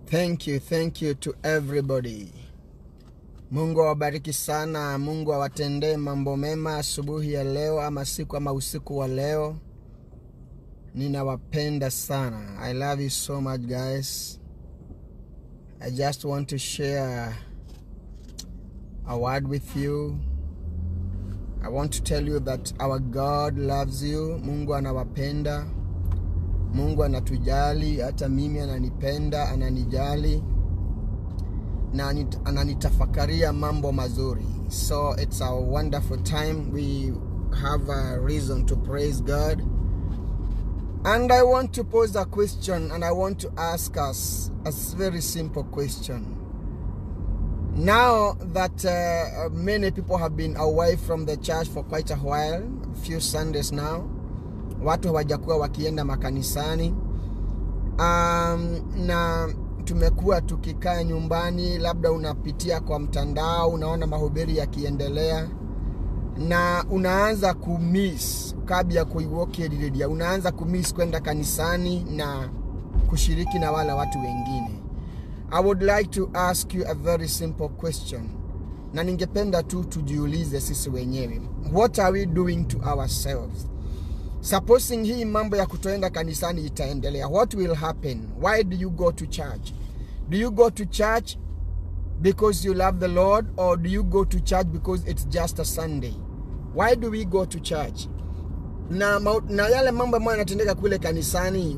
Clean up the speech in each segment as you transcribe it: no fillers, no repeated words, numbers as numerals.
Thank you to everybody. Mungu awabariki sana, Mungu awatendee mambo mema asubuhi ya leo ama siku ama usiku wa leo. Ninawapenda sana. I love you so much, guys. I just want to share a word with you. I want to tell you that our God loves you. Mungu anawapenda. Mungu anatujali, hata mimi ananipenda, ananijali na ananitafakaria mambo mazuri. So it's a wonderful time. We have a reason to praise God. And I want to pose a question, and I want to ask us a very simple question. Now that many people have been away from the church for quite a while, a few Sundays now, watu hawajakuwa wakienda makanisani, na tumekuwa tukikaa nyumbani, labda unapitia kwa mtandao, unaona mahubiri yakiendelea, na unaanza kumiss kabla kuiwokelia, unaanza kumiss kwenda kanisani na kushiriki na wala watu wengine. I would like to ask you a very simple question. Na ningependa tu tujiulize sisi wenyewe. What are we doing to ourselves? Supposing hii mambo ya kutoenda kanisani itaendelea, what will happen? Why do you go to church? Do you go to church because you love the Lord, or do you go to church because it's just a Sunday? Why do we go to church? Na yale mambo ambayo yanatendeka kule kanisani,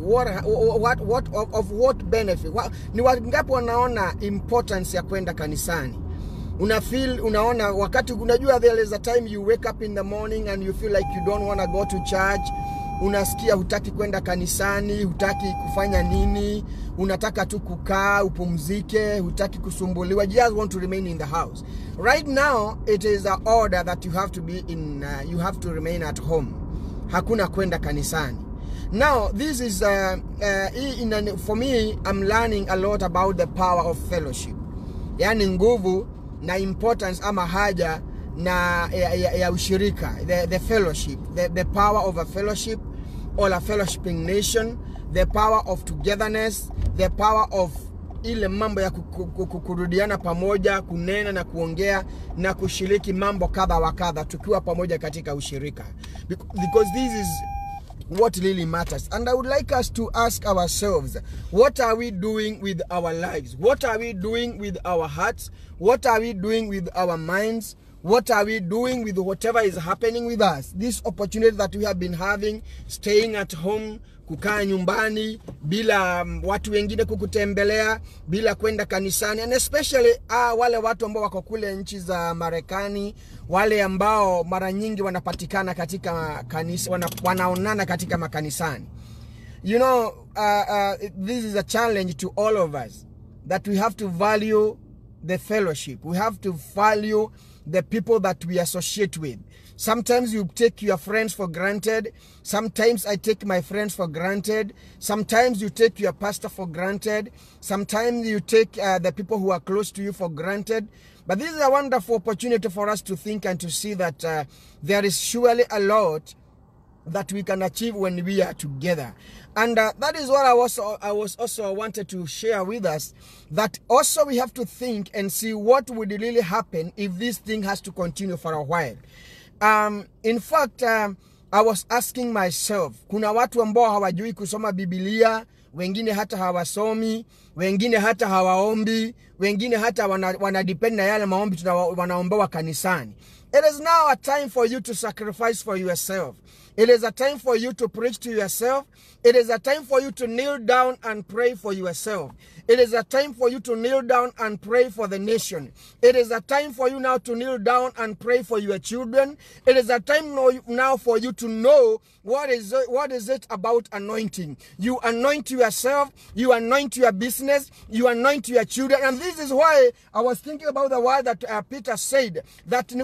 what benefit? Ni wangapi wanaona importance ya kwenda kanisani? Unaona wakati unajua there is a time you wake up in the morning and you feel like you don't want to go to church. Unasikia hutaki kwenda kanisani, hutaki kufanya nini, unataka tu kukaa upumzike, hutaki kusumbuliwa, you just want to remain in the house. Right now it is an order that you have to be in, you have to remain at home. Hakuna kwenda kanisani. Now this is for me, I'm learning a lot about the power of fellowship. Yani nguvu na importance ama haja na ya ushirika, the fellowship, the power of a fellowship or a fellowshipping nation, the power of togetherness, the power of ile mambo ya kurudiana pamoja, kunena na kuongea na kushiriki mambo kadha wa kadha tukiwa pamoja katika ushirika, because this is what really matters. And I would like us to ask ourselves, what are we doing with our lives? What are we doing with our hearts? What are we doing with our minds? What are we doing with whatever is happening with us? This opportunity that we have been having, staying at home, kukaa nyumbani, bila watu wengine kukutembelea, bila kwenda kanisani, and especially wale watu ambao wako kule nchi za Marekani, wale ambao mara nyingi wanapatikana katika kanisa, wanaonana katika makanisani. You know, this is a challenge to all of us, that we have to value the fellowship. We have to value the people that we associate with. Sometimes you take your friends for granted. Sometimes I take my friends for granted. Sometimes you take your pastor for granted. Sometimes you take the people who are close to you for granted. But this is a wonderful opportunity for us to think and to see that there is surely a lot that we can achieve when we are together. And that is what I was also wanted to share with us, that also we have to think and see what would really happen if this thing has to continue for a while. In fact, I was asking myself, kuna watu ambao hawajui kusoma Biblia, wengine hata hawasomi, wengine hata hawaombi, wengine hata wanadepend na yale maombi wanaombewa kanisani. It is now a time for you to sacrifice for yourself. It is a time for you to preach to yourself. It is a time for you to kneel down and pray for yourself. It is a time for you to kneel down and pray for the nation. It is a time for you now to kneel down and pray for your children. It is a time now for you to know what is it about anointing. You anoint yourself, you anoint your business, you anoint your children. And this is why I was thinking about the word that Peter said, that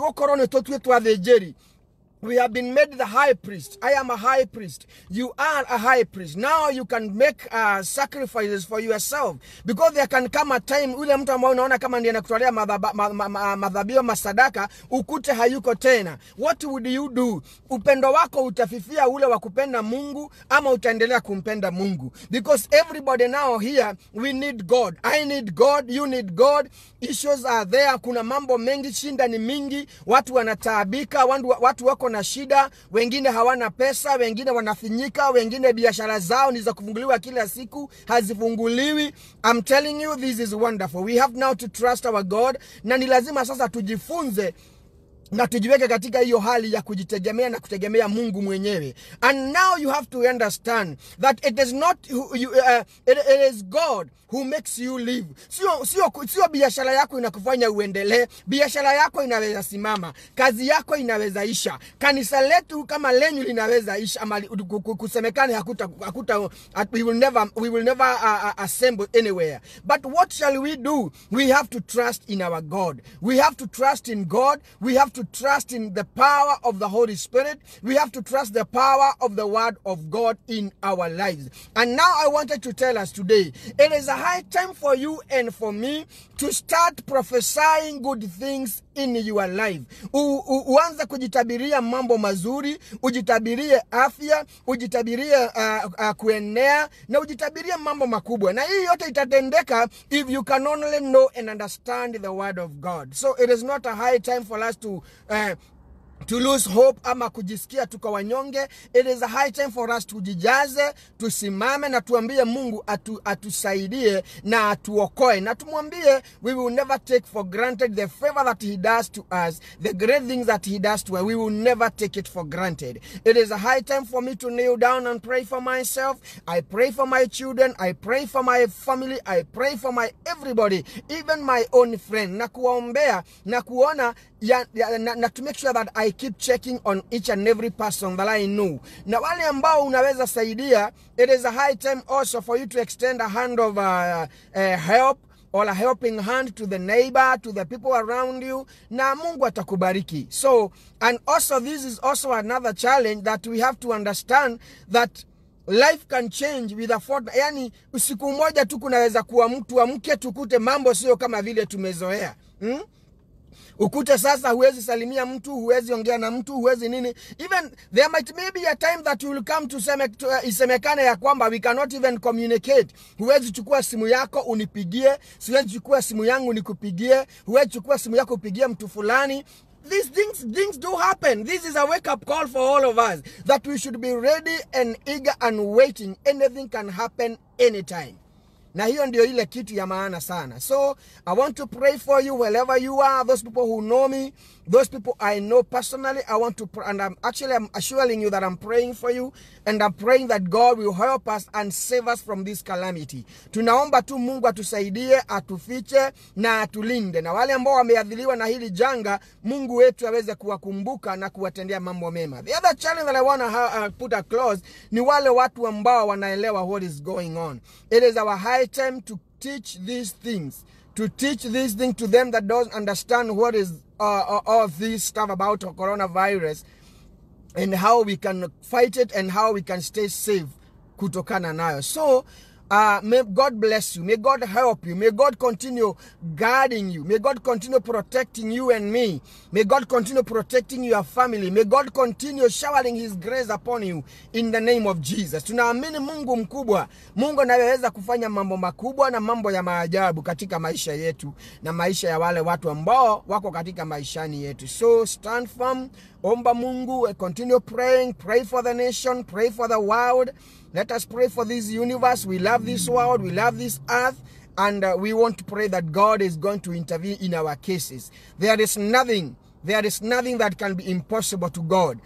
We have been made the high priest. I am a high priest. You are a high priest. Now you can make sacrifices for yourself. Because there can come a time, ule mtu ambao unaona kama ndiye anakutolea madhabihu masadaka, ukute hayuko tena. What would you do? Upendo wako utafifia ule wa kupenda Mungu, ama utaendelea kumpenda Mungu? Because everybody now here, we need God. I need God. You need God. Issues are there. Kuna mambo mengi, shinda ni mingi. Watu wanataabika. Watu wako na shida, wengine hawana pesa, wengine wanafinyika, wengine biashara zao ni za kufunguliwa kila siku, hazifunguliwi. I'm telling you, this is wonderful. We have now to trust our God, na ni lazima sasa tujifunze na tujiweke katika hiyo hali ya kujitegemea na kutegemea Mungu mwenyewe. And now you have to understand that it is not it is God who makes you live. Sio biashara yako inakufanya uendelee. Biashara yako inaweza simama, kazi yako inaweza isha, kanisa letu kama lenyu linaweza isha, ama kusemekane we will never assemble anywhere. But what shall we do? We have to trust in our God. We have to trust in God. We have to trust in the power of the Holy Spirit. We have to trust the power of the Word of God in our lives. And now I wanted to tell us today, it is a high time for you and for me to start prophesying good things in your life. Uanze kujitabiria mambo mazuri, ujitabirie afya, ujitabirie kuenea, na ujitabirie mambo makubwa. Na hii yote itatendeka if you can only know and understand the Word of God. So it is not a high time for us to lose hope ama kujisikia tuko wanyonge. It is a high time for us tujijaze, tusimame na tuambie Mungu atusaidie na atuokoe, na tumwambie we will never take for granted the favor that he does to us, the great things that he does to us. We will never take it for granted. It is a high time for me to kneel down and pray for myself. I pray for my children, I pray for my family, I pray for my everybody, even my own friend, na kuombea na kuona na to make sure that I keep checking on each and every person that I know. Na wale ambao unaweza saidia, it is a high time also for you to extend a hand of help or a helping hand to the neighbor, to the people around you, na Mungu atakubariki. So, and also this is also another challenge that we have to understand, that life can change with a fortnight. Yani usiku moja tu kunaweza kuwa mtu amke tukute mambo sio kama vile tumezoea. Ukute sasa huwezi salimia mtu, huwezi ongea na mtu, huwezi nini. Even there might maybe a time that you will come to isemekane ya kwamba we cannot even communicate. Huwezi chukua simu yako unipigie, siwezi chukua simu yangu nikupigie, huwezi chukua simu yako upigie mtu fulani. These things do happen. This is a wake-up call for all of us, that we should be ready and eager and waiting. Anything can happen anytime. Na hiyo ndio ile kitu ya maana sana. So I want to pray for you wherever you are. Those people who know me, those people I know personally, I want to pray, and I'm assuring you that I'm praying for you, and I'm praying that God will help us and save us from this calamity. Tunaomba tu Mungu atusaidie, atufiche na atulinde, na wale ambao wameadhiliwa na hili janga, Mungu wetu aweze kuwakumbuka na kuwatendea mambo mema. The other challenge that I want to put a close ni wale watu ambao wanaelewa what is going on. It is our high time to teach these things, to them that don't understand what is all this stuff about coronavirus, and how we can fight it and how we can stay safe kutokana nayo. So may God bless you. May God help you. May God continue guarding you. May God continue protecting you and me. May God continue protecting your family. May God continue showering his grace upon you in the name of Jesus. Tunaamini Mungu mkubwa. Mungu anaweza kufanya mambo makubwa na mambo ya maajabu katika maisha yetu na maisha ya wale watu ambao wako katika maishani yetu. So stand firm. Omba Mungu. Continue praying. Pray for the nation. Pray for the world. Let us pray for this universe. We love this world. We love this earth. And we want to pray that God is going to intervene in our cases. There is nothing that can be impossible to God.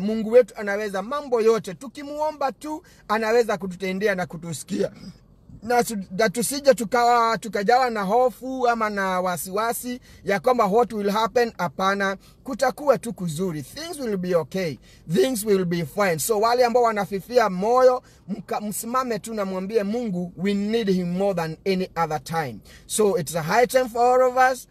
Mungu wetu anaweza mambo yote. Tukimuomba tu, anaweza kututendea na kutusikia. Na tusije tukajawa na hofu ama na wasiwasi ya kwamba what will happen. Hapana, kutakuwa tu kuzuri. Things will be okay. Things will be fine. So wale ambao wanafifia moyo, msimame tu na mwambie Mungu, we need him more than any other time. So it's a high time for all of us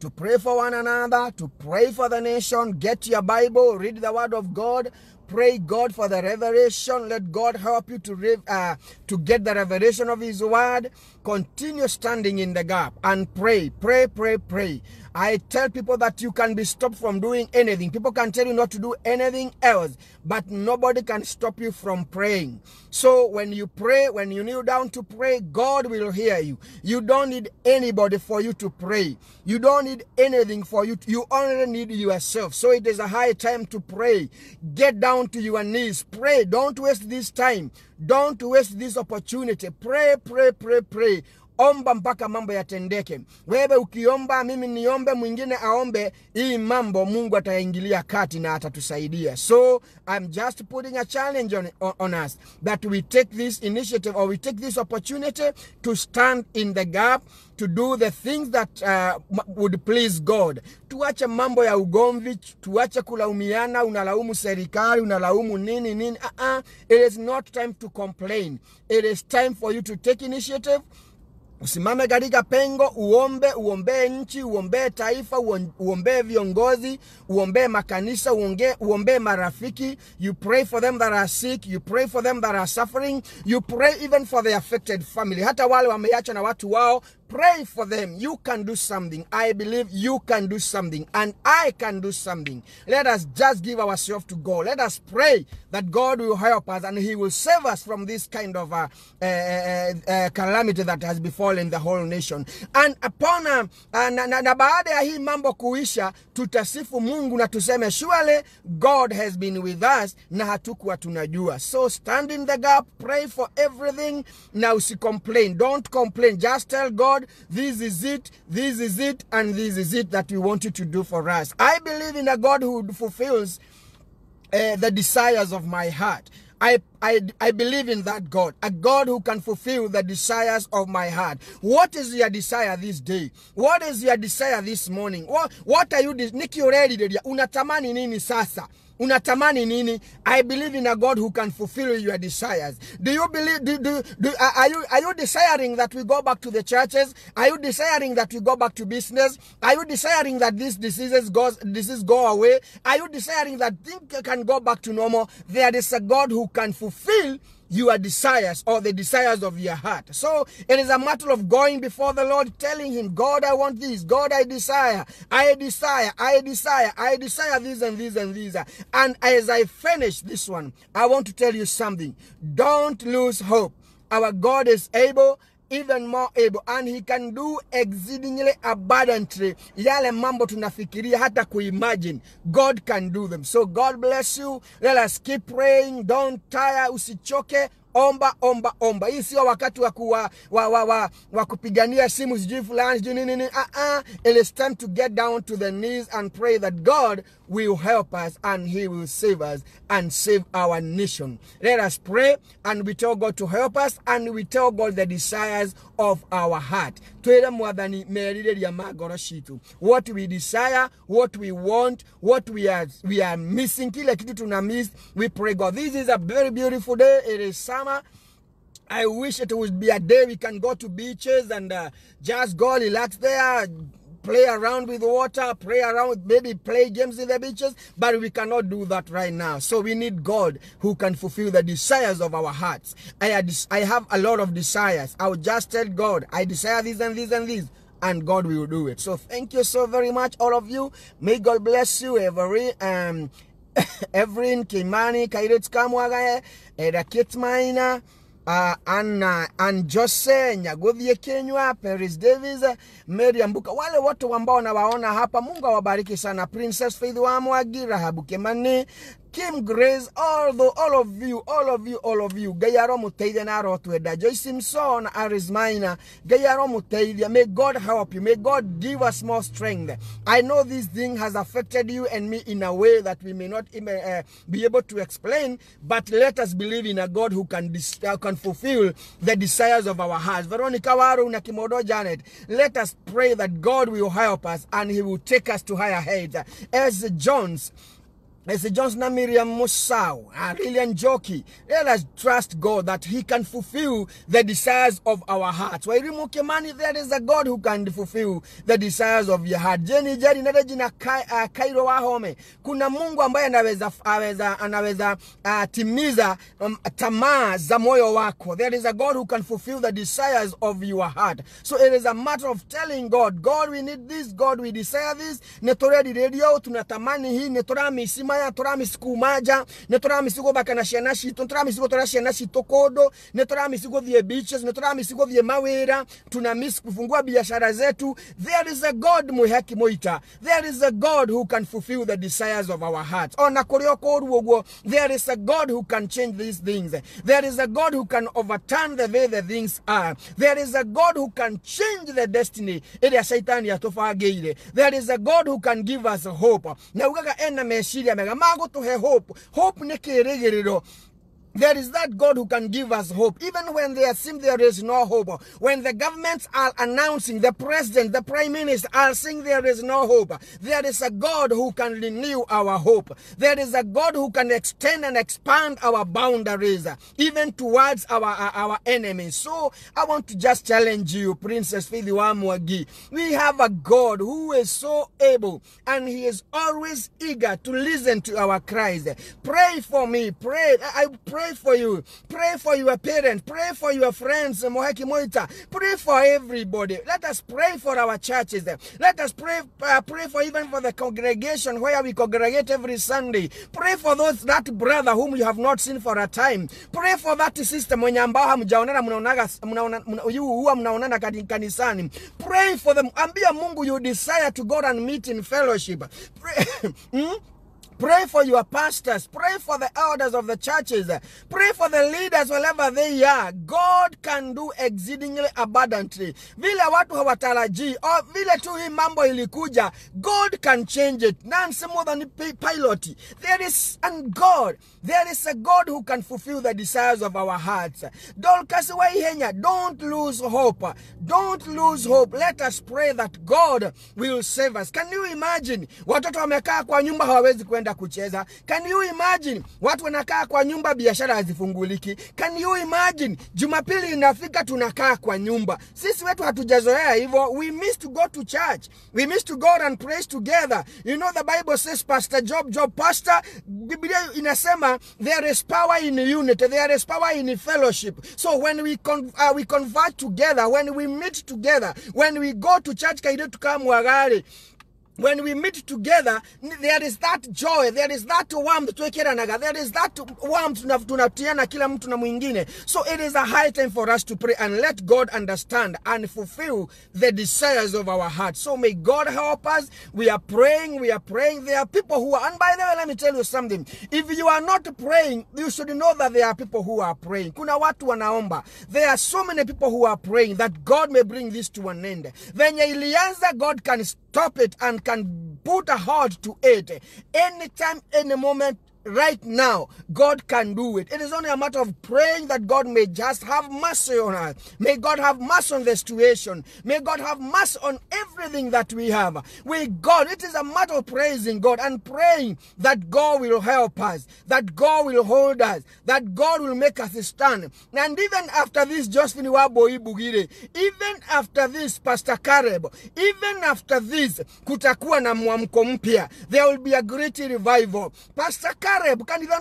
to pray for one another, to pray for the nation. Get your Bible, read the Word of God. Pray God for the revelation. Let God help you to get the revelation of His Word. Continue standing in the gap and pray, pray, pray, pray. I tell people that you can be stopped from doing anything. People can tell you not to do anything else, but nobody can stop you from praying. So when you pray, when you kneel down to pray, God will hear you. You don't need anybody for you to pray. You don't need anything for you. You only need yourself. So it is a high time to pray. Get down to your knees. Pray. Don't waste this time. Don't waste this opportunity. Pray, pray, pray, pray. Omba mpaka mambo yatendeke. Wewe ukiomba, mimi niombe, mwingine aombe, hii mambo Mungu ataingilia kati na atatusaidia. So I'm just putting a challenge on us that we take this initiative, or we take this opportunity to stand in the gap, to do the things that would please God. Tuache mambo ya ugomvi, tuache kulaumiana, unalaumu serikali, unalaumu nini. It is not time to complain. It is time for you to take initiative. Usimame katika pengo, uombe nchi, uombe taifa, uombe viongozi, uombe makanisa, uombe marafiki. You pray for them that are sick, you pray for them that are suffering, you pray even for the affected family. Hata wale wameachwa na watu wao, pray for them. You can do something. I believe you can do something, and I can do something. Let us just give ourselves to God. Let us pray that God will help us and He will save us from this kind of calamity that has befallen the whole nation. And upon na baada ya hii mambo kuisha, tutasifu Mungu na tuseme surely God has been with us na hatukuwa tunajua. So stand in the gap, pray for everything. Now usicomplain. Don't complain. Just tell God, this is it, and this is it that we want you to do for us. I believe in a God who fulfills the desires of my heart. I believe in that God, a God who can fulfill the desires of my heart. What is your desire this day? What is your desire this morning? What are you Nikki already? Unatamani nini sasa? Unatamani nini? I believe in a God who can fulfill your desires. Do you believe? Are you desiring that we go back to the churches? Are you desiring that we go back to business? Are you desiring that these diseases go away? Are you desiring that things can go back to normal? There is a God who can fulfill your desires, or the desires of your heart. So it is a matter of going before the Lord, telling Him, God, I want this. God, I desire this and this and this. And as I finish this one, I want to tell you something. Don't lose hope. Our God is able, even more able, and He can do exceedingly abundantly. Yale mambo tunafikiria hata kuimagine, God can do them. So God bless you. Let us keep praying. Don't tire. Usichoke. Omba. Hii sio wakati wa kupigania simu sijui fulani sijui nini. It is time to get down to the knees and pray that God will help us and He will save us and save our nation. Let us pray and we tell God to help us, and we tell God the desires of our heart. What we desire, what we want, what we are missing, kila kitu tuna miss. We pray God. This is a very beautiful day. It is summer. I wish it would be a day we can go to beaches and just go relax there, play around with water, play around, maybe play games in the beaches, but we cannot do that right now. So we need God who can fulfill the desires of our hearts. I have a lot of desires. I will just tell God, I desire this and this and this, and God will do it. So thank you so very much, all of you. May God bless you, Evelyn, Kimani, Kairet Kamwaga, Edakit Maina, and Jose Nyagodhie Kenywa, Paris Davis, Mary Ambuka, wale watu ambao nawaona hapa. Mungu awabariki sana. Princess Faith Wamwagi, Rahabu Kemani, Kim Grace, all of you. Gayaro Mutaidia na Rotweda, Joy Simpson, Aris Minor, Gayaro Mutaidia. May God help you. May God give us more strength. I know this thing has affected you and me in a way that we may not be able to explain, but let us believe in a God who can fulfill the desires of our hearts. Veronica Waru na Kimodo Janet, let us pray that God will help us and He will take us to higher heights. As Jones, It's Johnson Miriam Musau, Lillian Jockey. Let us trust God that He can fulfill the desires of our hearts. There is a God who can fulfill the desires of your heart. Jenny nada jina Kairo Wahome. Kuna Mungu ambaye anaweza timiza tamaa za moyo wako. There is a God who can fulfill the desires of your heart. So it is a matter of telling God, God, we need this, God, we desire this. Netore di radio tunatamani hii, netora misima tora misiku maja, netora misiku bakana shenashi, netora misiku tora shenashi tokodo, netora misiku vye beaches, netora misiku vye mawera, tunamisi kufungua biashara zetu. There is a God muheki moita. There is a God who can fulfill the desires of our hearts. There is a God who can change these things. There is a God who can overturn the way the things are. There is a God who can change the destiny. There is a God who can give us hope. Na ugaga ena meshiria mega mago to he hope. Hope neke regerido. There is that God who can give us hope. Even when there seems there is no hope. When the governments are announcing, the president, the prime minister are saying there is no hope. There is a God who can renew our hope. There is a God who can extend and expand our boundaries, even towards our enemies. So I want to just challenge you, Princess Fidi Wamwagi. We have a God who is so able and He is always eager to listen to our cries. Pray for me. Pray. I pray for you. Pray for your parents. Pray for your friends. Pray for everybody. Let us pray for our churches. Let us pray for even for the congregation where we congregate every Sunday. Pray for that brother whom you have not seen for a time. Pray for that sister mwenye ambao hamjaonana mnaonana kanisani. Pray for them. Ambia Mungu you desire to go and meet in fellowship. Pray. Pray for your pastors. Pray for the elders of the churches. Pray for the leaders wherever they are. God can do exceedingly abundantly. Vile watu hawataraji, or vile tu hii mambo ilikuja, God can change it. None more than pilot. There is a God who can fulfill the desires of our hearts. Don't lose hope. Don't lose hope. Let us pray that God will save us. Can you imagine? Watoto wamekaa kwa nyumba hawawezi kwenda kucheza. Can you imagine? Watu wanakaa kwa nyumba biashara hazifunguliki. Can you imagine? Jumapili inafika tunakaa kwa nyumba. Sisi wetu hatujazoea hivyo. We miss to go to church. We miss to go and praise together. You know the Bible says Pastor Job, Pastor, Biblia inasema there is power in unity. There is power in fellowship. So when we convert together, when we meet together, when we go to church kaide tukamwagari, when we meet together, there is that joy, there is that warmth, there is that warmth tunatiana kila mtu na mwingine. So it is a high time for us to pray and let God understand and fulfill the desires of our hearts. So may God help us. We are praying. There are people who are, and by the way, let me tell you something. If you are not praying, you should know that there are people who are praying. Kuna watu wanaomba. There are so many people who are praying that God may bring this to an end. Venye ilianza, God can stop it and can put a halt to it. Anytime, any moment, right now, God can do it. It is only a matter of praying that God may just have mercy on us. May God have mercy on the situation. May God have mercy on everything that we have. With God, it is a matter of praising God and praying that God will help us, that God will hold us, that God will make us stand. And even after this, Josephine Waboi Bugire, even after this, Pastor Kareb, even after this, kutakuwa na mwamko mpya, there will be a great revival. Pastor Kareb, kanitha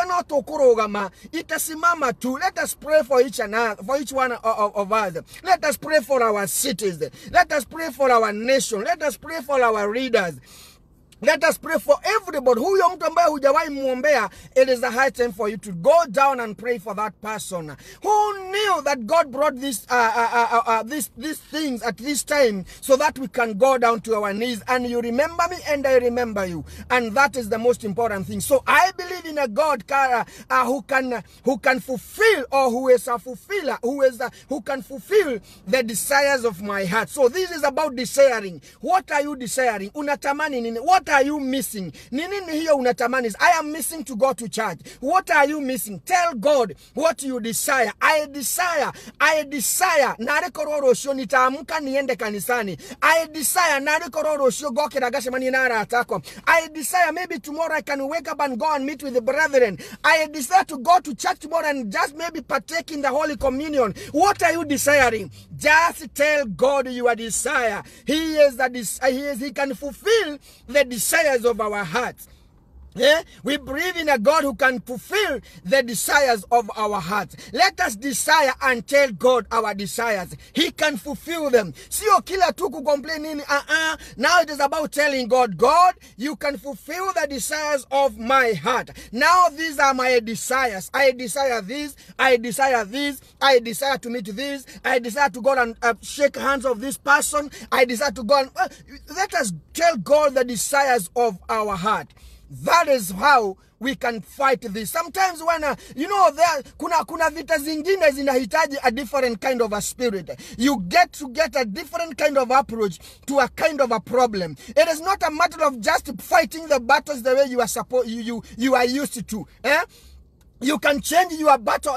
no tokurogama itasimama tu. Let us pray for each one of us. Let us pray for our cities. Let us pray for our nation. Let us pray for our leaders. Let us pray for everybody. Huyo mtu ambaye hujawahi muombea, it is a high time for you to go down and pray for that person. Who knew that God brought these things at this time so that we can go down to our knees and you remember me and I remember you, and that is the most important thing. So I believe in a God who can fulfill, or who is a fulfiller, who can fulfill the desires of my heart. So this is about desiring. What are you desiring? Unatamani nini? What are you missing? Nini hiyo unatamani? I am missing to go to church. What are you missing? Tell God what you desire. I desire desire nariko rosho nitaamka niende kanisani. I desire nariko rosho gokera gashemani nara atako. I desire maybe tomorrow I can wake up and go and meet with the brethren. I desire to go to church tomorrow and just maybe partake in the Holy Communion. What are you desiring? Just tell God your desire. He can fulfill the desires of our hearts. Yeah? We believe in a God who can fulfill the desires of our hearts. Let us desire and tell God our desires. He can fulfill them. Sio kila tu kucomplain nini. Now it is about telling God, God, you can fulfill the desires of my heart. Now these are my desires. I desire this. I desire this. I desire to meet this. I desire to go and shake hands of this person. I desire to go and... let us tell God the desires of our heart. That is how we can fight this. Sometimes when, there, kuna vita zingine zinahitaji a different kind of a spirit. You get to get a different kind of approach to a kind of a problem. It is not a matter of just fighting the battles the way you are used to. You can change your battle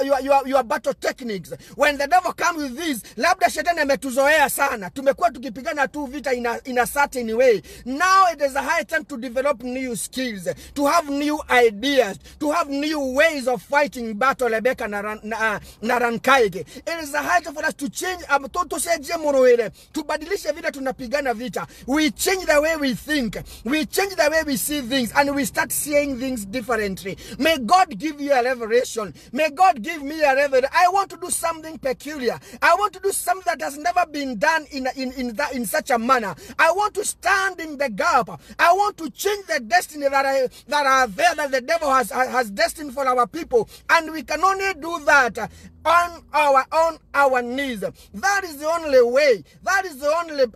techniques. When the devil comes with this, labda shetani ametuzoea sana. Tumekuwa tukipigana tu vita in a certain way. Now it is a high time to develop new skills, to have new ideas, to have new ways of fighting battle. Rebecca Narankaige. It is a high time for us to change. Tubadilishe vita tunapigana vita. We change the way we think. We change the way we see things, and we start seeing things differently. May God give you a revelation. May God give me a revelation. I want to do something peculiar. I want to do something that has never been done in such a manner. I want to stand in the gap. I want to change the destiny that are there, that the devil has destined for our people. And we can only do that on our knees. That is the only way. That is the only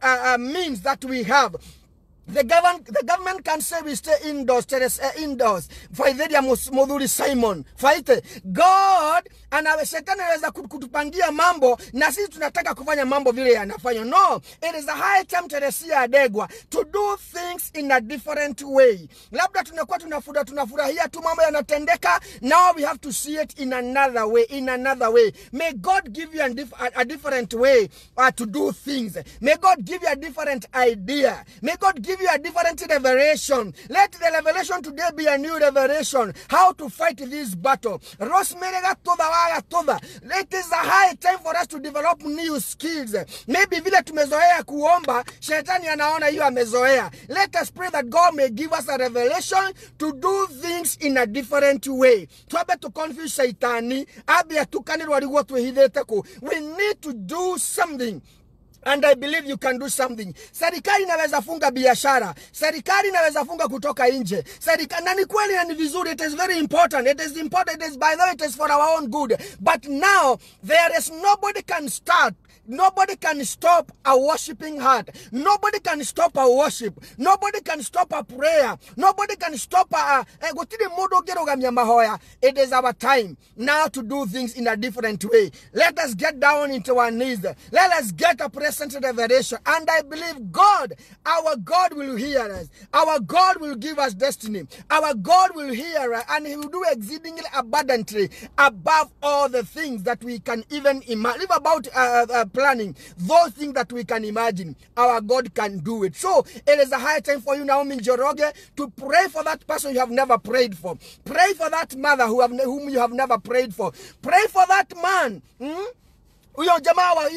means that we have. The government can say we stay indoors, indoors. Faitheria Modhuri Simon. Faite. God, anawe shetani anaweza kutupangia mambo, na sisi tunataka kufanya mambo vile yanafanya. No, it is a high time Teresia Adegwa to do things in a different way. Labda tunakuwa tunafurahia tu mambo yanatendeka. Now we have to see it in another way, May God give you a different way to do things. May God give you a different idea. May God give you a different revelation. Let the revelation today be a new revelation. How to fight this battle. It is a high time for us to develop new skills. Maybe vile tumezoea kuomba, shetani anaona hiyo amezoea. Let us pray that God may give us a revelation to do things in a different way. Tuabe to confuse shetani. We need to do something. And I believe you can do something. Serikali inaweza funga biashara. Serikali inaweza funga kutoka nje. Serikali, na ni kweli na ni vizuri. It is very important. It is important. It is, by the way, it is for our own good. But now, there is nobody can start. Nobody can stop a worshiping heart. Nobody can stop a worship. Nobody can stop a prayer. Nobody can stop It is our time now to do things in a different way. Let us get down into our knees. Let us get a present revelation. And I believe God, our God will hear us. Our God will give us destiny. Our God will hear us, and He will do exceedingly abundantly above all the things that we can even imagine. Live about planning those things that we can imagine. Our God can do it. So it is a high time for you, Naomi Njoroge, to pray for that person you have never prayed for. Pray for that mother whom you have never prayed for. Pray for that man. Uyo jamaa wa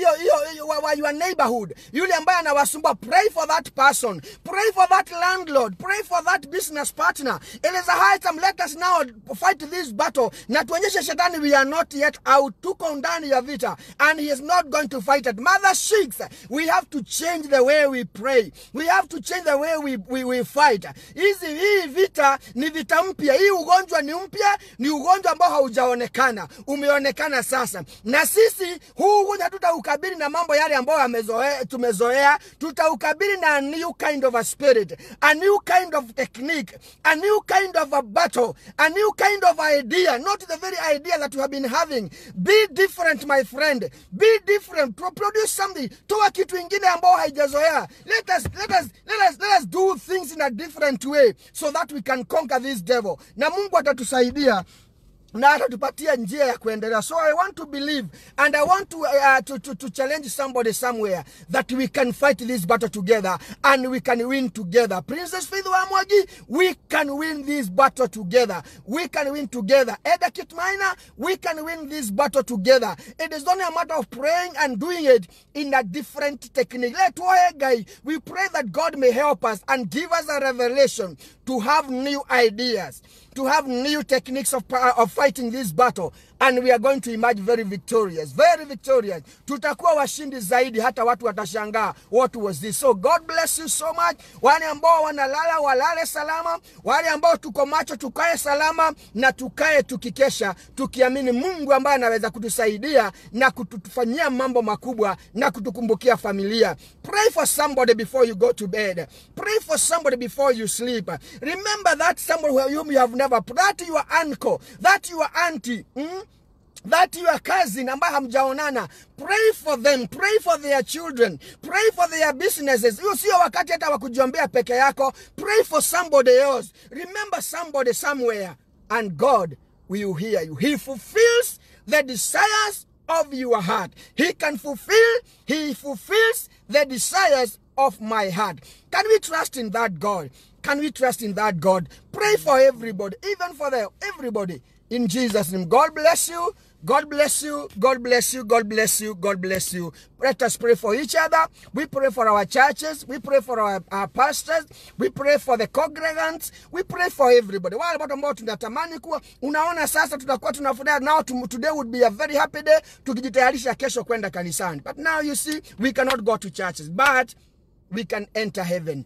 your neighborhood, yule ambaye anawasumbua, pray for that person. Pray for that landlord. Pray for that business partner. It is a high time. Let us now fight this battle. Na tuonyeshe shetani we are not yet out. Tuko ndani ya vita, and he is not going to fight it. Mother Sheiks, we have to change the way we pray. We have to change the way we fight. Hii vita ni vita mpya. Hii ugonjwa ni mpya, ni ugonjwa ambao haujaonekana. Umeonekana sasa. Na sisi ugonjwa tutaukabili na mambo yale ambayo tumezoea. Tutaukabili na a new kind of a spirit, a new kind of technique, a new kind of a battle, a new kind of idea, not the very idea that you have been having. Be different, my friend. Be different. Produce something. Toa kitu ingine ambao haijazoea. Let us do things in a different way so that we can conquer this devil. Na Mungu atatusaidia na atatupatia njia ya kuendelea. So I want to believe and I want to challenge somebody somewhere that we can fight this battle together and we can win together. Princess Faith Wamwagi, we can win this battle together. We can win together. Eda Kitmaina, we can win this battle together. It is only a matter of praying and doing it in a different technique. We pray that God may help us and give us a revelation to have new ideas, to have new techniques of fighting this battle, and we are going to emerge very victorious, very victorious. Tutakuwa washindi zaidi, hata watu watashangaa, what was this? So God bless you so much. Wale ambao wanalala walale salama, wale ambao tuko macho tukae salama, na tukae tukikesha tukiamini Mungu ambaye anaweza kutusaidia na kutufanyia mambo makubwa na kutukumbukia familia. Pray for somebody before you go to bed. Pray for somebody before you sleep. Remember that somebody whom you have never, that your uncle, that your auntie, that your cousin ambaye hamjaonana. Pray for them, pray for their children, pray for their businesses. Hiyo sio wakati hata wa kujiombea peke yako. Pray for somebody else. Remember somebody somewhere, and God will hear you. He fulfills the desires of your heart. He fulfills the desires of my heart. Can we trust in that God? Can we trust in that God? Pray for everybody, even for everybody. In Jesus' name. God bless you. God bless you. God bless you. God bless you. God bless you. Let us pray for each other. We pray for our churches. We pray for our pastors. We pray for the congregants. We pray for everybody. Wale watu ambao tunatamani kuwa, unaona sasa tutakuwa tunafurahi. Now today would be a very happy day tukijitayarisha kesho kwenda kanisani. But now you see, we cannot go to churches, but we can enter heaven.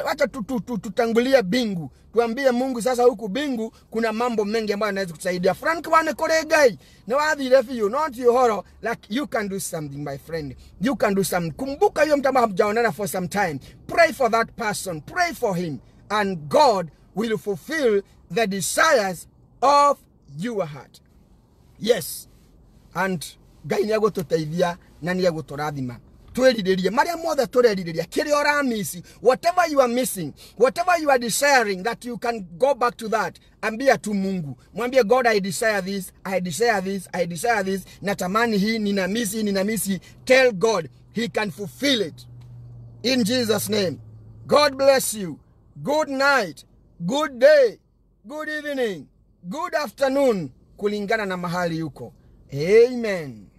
Wacha tutangulia bingu. Tuambie Mungu sasa huku bingu kuna mambo mengi ambayo yanaweza kutusaidia. Frank wane koregai. No adhi you not your horror, like you can do something, my friend. You can do something. Kumbuka hiyo mtamba hamjaonana for some time. Pray for that person. Pray for him, and God will fulfill the desires of your heart. Yes. And Ngai ni agututeithia na ni aguturathima. Whatever you are missing, whatever you are desiring, that you can go back to that. Ambia tu Mungu. Mwambie God, I desire this, I desire this, I desire this. Natamani hii, ninamisi. Tell God, He can fulfill it. In Jesus' name. God bless you. Good night. Good day. Good evening. Good afternoon. Kulingana na mahali yuko. Amen.